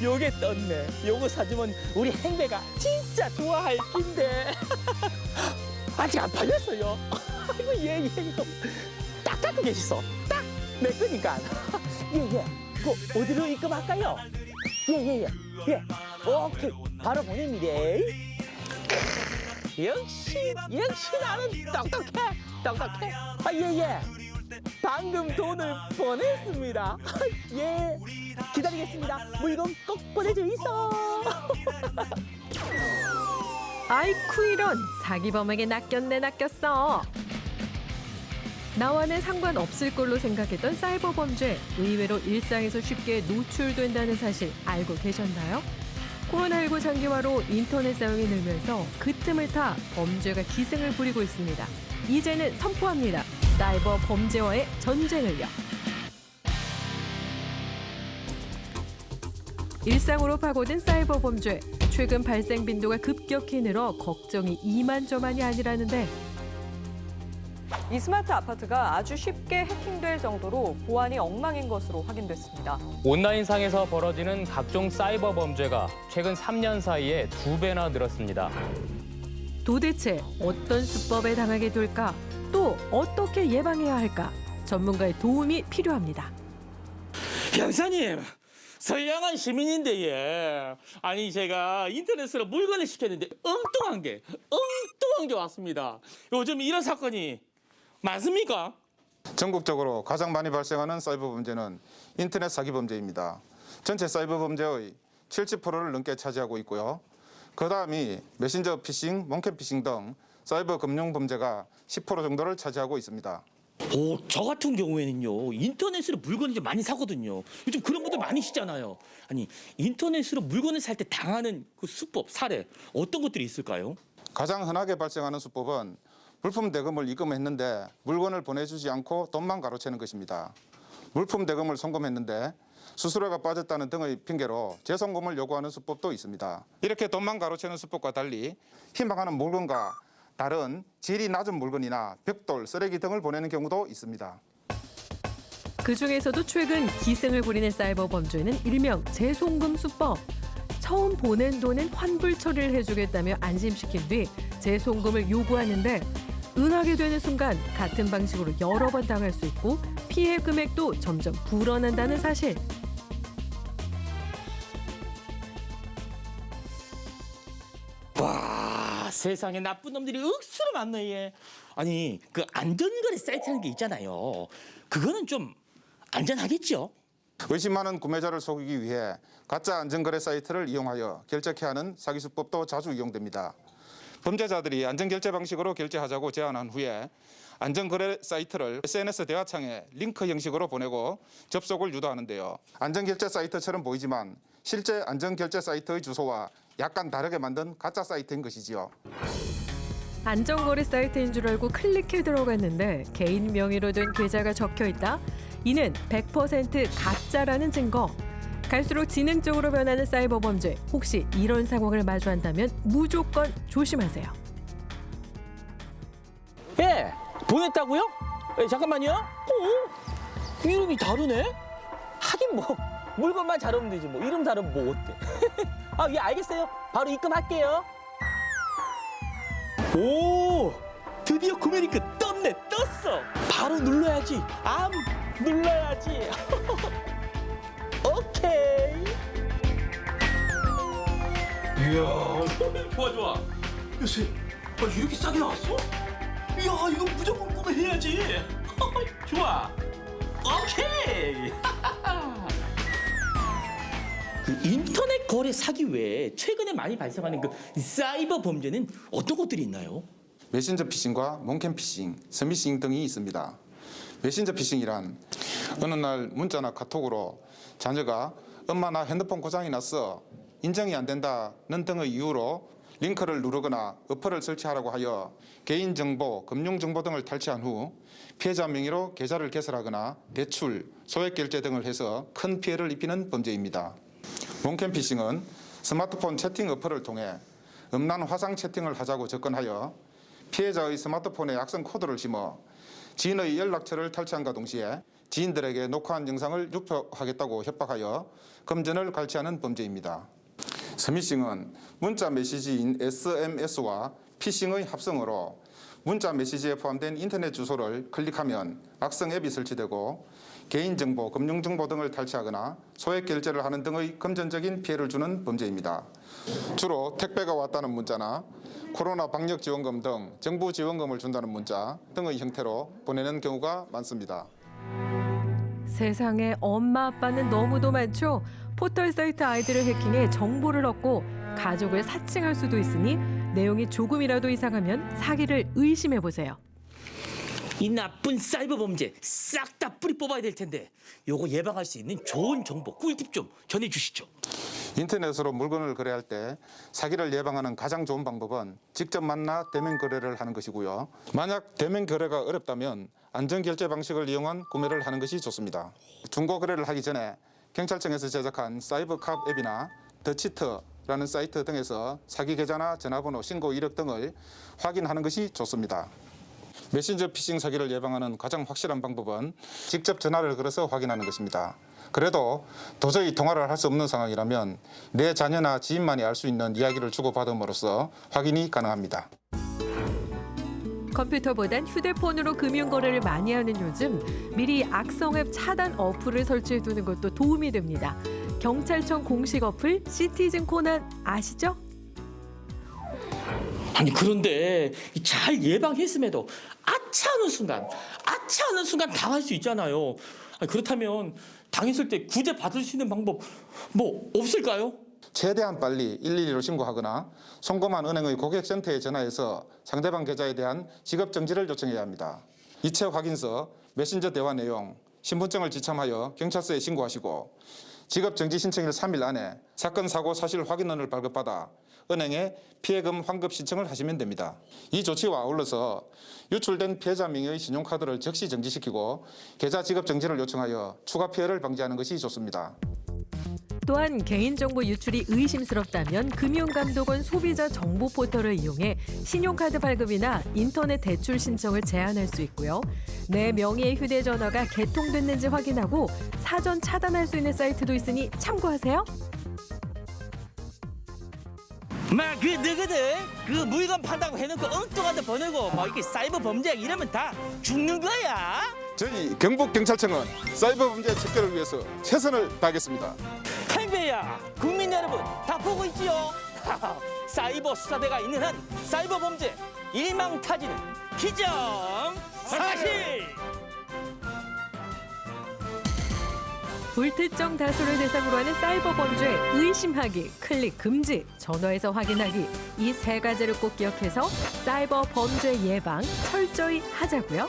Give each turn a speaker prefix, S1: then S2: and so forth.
S1: 요게 떴네. 요거 사주면 우리 행배가 진짜 좋아할 낀데. 아직 안 팔렸어요. 아이고 예 이거 딱 갖고 계시소. 딱 내 거니까. 예예. 그 어디로 입금할까요? 예예예. 예. 오케이. 바로 보냅니다. 역시 나는 똑똑해. 아 예예. 방금 돈을 보냈습니다. 예. 기다리겠습니다. 물건 꼭 보내주이소.
S2: 아이쿠 이런 사기범에게 낚였어. 나와는 상관없을 걸로 생각했던 사이버 범죄 의외로 일상에서 쉽게 노출된다는 사실 알고 계셨나요? 코로나19 장기화로 인터넷 사용이 늘면서 그 틈을 타 범죄가 기승을 부리고 있습니다. 이제는 선포합니다. 사이버 범죄와의 전쟁을요. 일상으로 파고든 사이버 범죄. 최근 발생 빈도가 급격히 늘어 걱정이 이만저만이 아니라는데
S3: 이 스마트 아파트가 아주 쉽게 해킹될 정도로 보안이 엉망인 것으로 확인됐습니다.
S4: 온라인상에서 벌어지는 각종 사이버 범죄가 최근 3년 사이에 2배나 늘었습니다.
S2: 도대체 어떤 수법에 당하게 될까? 또 어떻게 예방해야 할까? 전문가의 도움이 필요합니다.
S1: 형사님, 선량한 시민인데 예. 아니 제가 인터넷으로 물건을 시켰는데 엉뚱한 게 왔습니다. 요즘 이런 사건이 많습니까?
S5: 전국적으로 가장 많이 발생하는 사이버 범죄는 인터넷 사기 범죄입니다. 전체 사이버 범죄의 70%를 넘게 차지하고 있고요. 그 다음이 메신저 피싱, 몽켓 피싱 등 사이버 금융 범죄가 10% 정도를 차지하고 있습니다.
S1: 저 같은 경우에는요 인터넷으로 물건을 좀 많이 사거든요. 요즘 그런 분들 많으시잖아요. 아니 인터넷으로 물건을 살 때 당하는 그 수법, 사례 어떤 것들이 있을까요?
S5: 가장 흔하게 발생하는 수법은 물품 대금을 입금했는데 물건을 보내주지 않고 돈만 가로채는 것입니다. 물품 대금을 송금했는데 수수료가 빠졌다는 등의 핑계로 재송금을 요구하는 수법도 있습니다. 이렇게 돈만 가로채는 수법과 달리 희망하는 물건과 다른 질이 낮은 물건이나 벽돌, 쓰레기 등을 보내는 경우도 있습니다.
S2: 그중에서도 최근 기승을 부리는 사이버 범죄는 일명 재송금 수법. 처음 보낸 돈은 환불 처리를 해주겠다며 안심시킨 뒤 재송금을 요구하는데 응하게 되는 순간 같은 방식으로 여러 번 당할 수 있고 피해 금액도 점점 불어난다는 사실.
S1: 와 세상에 나쁜 놈들이 억수로 많네 얘. 아니 그 안전거래 사이트라는 게 있잖아요. 그거는 좀 안전하겠죠?
S5: 의심 많은 구매자를 속이기 위해 가짜 안전거래 사이트를 이용하여 결제케 하는 사기 수법도 자주 이용됩니다. 범죄자들이 안전결제 방식으로 결제하자고 제안한 후에 안전거래 사이트를 SNS 대화창에 링크 형식으로 보내고 접속을 유도하는데요. 안전결제 사이트처럼 보이지만 실제 안전결제 사이트의 주소와 약간 다르게 만든 가짜 사이트인 것이지요.
S2: 안전거래 사이트인 줄 알고 클릭해 들어갔는데 개인 명의로 된 계좌가 적혀 있다? 이는 100% 가짜라는 증거. 갈수록 지능적으로 변하는 사이버 범죄. 혹시 이런 상황을 마주한다면 무조건 조심하세요.
S1: 예, 보냈다고요? 예, 잠깐만요. 이름이 다르네? 하긴 뭐 물건만 잘 오면 되지 뭐 이름 다르면 뭐 어때? 아, 예, 알겠어요. 바로 입금할게요. 오, 드디어 구매 링크 떴네, 떴어. 바로 눌러야지. 눌러야지. 오케이. 이야, 좋아. 요새 이렇게 싸게 나왔어? 이야, 이거 무조건 구매해야지. 좋아. 오케이. 그 인터넷 거래 사기 외에 최근에 많이 발생하는 그 사이버 범죄는 어떤 것들이 있나요?
S5: 메신저 피싱과 몽캠 피싱, 스미싱 등이 있습니다. 메신저 피싱이란 어느 날 문자나 카톡으로 자녀가 엄마 나 핸드폰 고장이 났어 인정이 안 된다는 등의 이유로 링크를 누르거나 어플을 설치하라고 하여 개인정보, 금융정보 등을 탈취한 후 피해자 명의로 계좌를 개설하거나 대출, 소액결제 등을 해서 큰 피해를 입히는 범죄입니다. 몽캠 피싱은 스마트폰 채팅 어플을 통해 음란 화상 채팅을 하자고 접근하여 피해자의 스마트폰에 악성 코드를 심어 지인의 연락처를 탈취함과 동시에 지인들에게 녹화한 영상을 유포하겠다고 협박하여 금전을 갈취하는 범죄입니다. 스미싱은 문자 메시지인 SMS와 피싱의 합성어로 문자 메시지에 포함된 인터넷 주소를 클릭하면 악성 앱이 설치되고 개인정보, 금융정보 등을 탈취하거나 소액 결제를 하는 등의 금전적인 피해를 주는 범죄입니다. 주로 택배가 왔다는 문자나 코로나 방역 지원금 등 정부 지원금을 준다는 문자 등의 형태로 보내는 경우가 많습니다.
S2: 세상에 엄마 아빠는 너무도 많죠. 포털 사이트 아이들을 해킹해 정보를 얻고 가족을 사칭할 수도 있으니 내용이 조금이라도 이상하면 사기를 의심해 보세요.
S1: 이 나쁜 사이버 범죄 싹 다 뿌리 뽑아야 될 텐데 요거 예방할 수 있는 좋은 정보 꿀팁 좀 전해주시죠.
S5: 인터넷으로 물건을 거래할 때 사기를 예방하는 가장 좋은 방법은 직접 만나 대면 거래를 하는 것이고요. 만약 대면 거래가 어렵다면 안전결제 방식을 이용한 구매를 하는 것이 좋습니다. 중고 거래를 하기 전에 경찰청에서 제작한 사이버캅 앱이나 더치트라는 사이트 등에서 사기 계좌나 전화번호, 신고 이력 등을 확인하는 것이 좋습니다. 메신저 피싱 사기를 예방하는 가장 확실한 방법은 직접 전화를 걸어서 확인하는 것입니다. 그래도 도저히 통화를 할 수 없는 상황이라면 내 자녀나 지인만이 알 수 있는 이야기를 주고받음으로써 확인이 가능합니다.
S2: 컴퓨터보단 휴대폰으로 금융 거래를 많이 하는 요즘 미리 악성 앱 차단 어플을 설치해 두는 것도 도움이 됩니다. 경찰청 공식 어플 시티즌 코난 아시죠?
S1: 아니 그런데 잘 예방했음에도 아차 하는 순간 당할 수 있잖아요. 아니, 그렇다면 당했을 때 구제 받을 수 있는 방법 뭐 없을까요?
S5: 최대한 빨리 112로 신고하거나 송금한 은행의 고객센터에 전화해서 상대방 계좌에 대한 지급 정지를 요청해야 합니다. 이체 확인서, 메신저 대화 내용, 신분증을 지참하여 경찰서에 신고하시고 지급 정지 신청일 3일 안에 사건 사고 사실 확인원을 발급받아 은행에 피해금 환급 신청을 하시면 됩니다. 이 조치와 아울러서 유출된 피해자 명의의 신용카드를 즉시 정지시키고 계좌 지급 정지를 요청하여 추가 피해를 방지하는 것이 좋습니다.
S2: 또한 개인정보 유출이 의심스럽다면 금융감독원 소비자 정보 포털을 이용해 신용카드 발급이나 인터넷 대출 신청을 제한할 수 있고요. 내 명의의 휴대전화가 개통됐는지 확인하고 사전 차단할 수 있는 사이트도 있으니 참고하세요.
S1: 막 그 너희들 그 물건 판다고 해놓고 엉뚱한 데 보내고 뭐 이렇게 사이버 범죄 이러면 다 죽는 거야.
S5: 저희 경북경찰청은 사이버 범죄 척결을 위해서 최선을 다하겠습니다.
S1: 행배야, 국민 여러분 다 보고 있지요? 사이버 수사대가 있는 한 사이버 범죄 일망타진은 기정사실.
S2: 불특정 다수를 대상으로 하는 사이버 범죄 의심하기, 클릭 금지, 전화해서 확인하기 이 세 가지를 꼭 기억해서 사이버 범죄 예방 철저히 하자고요.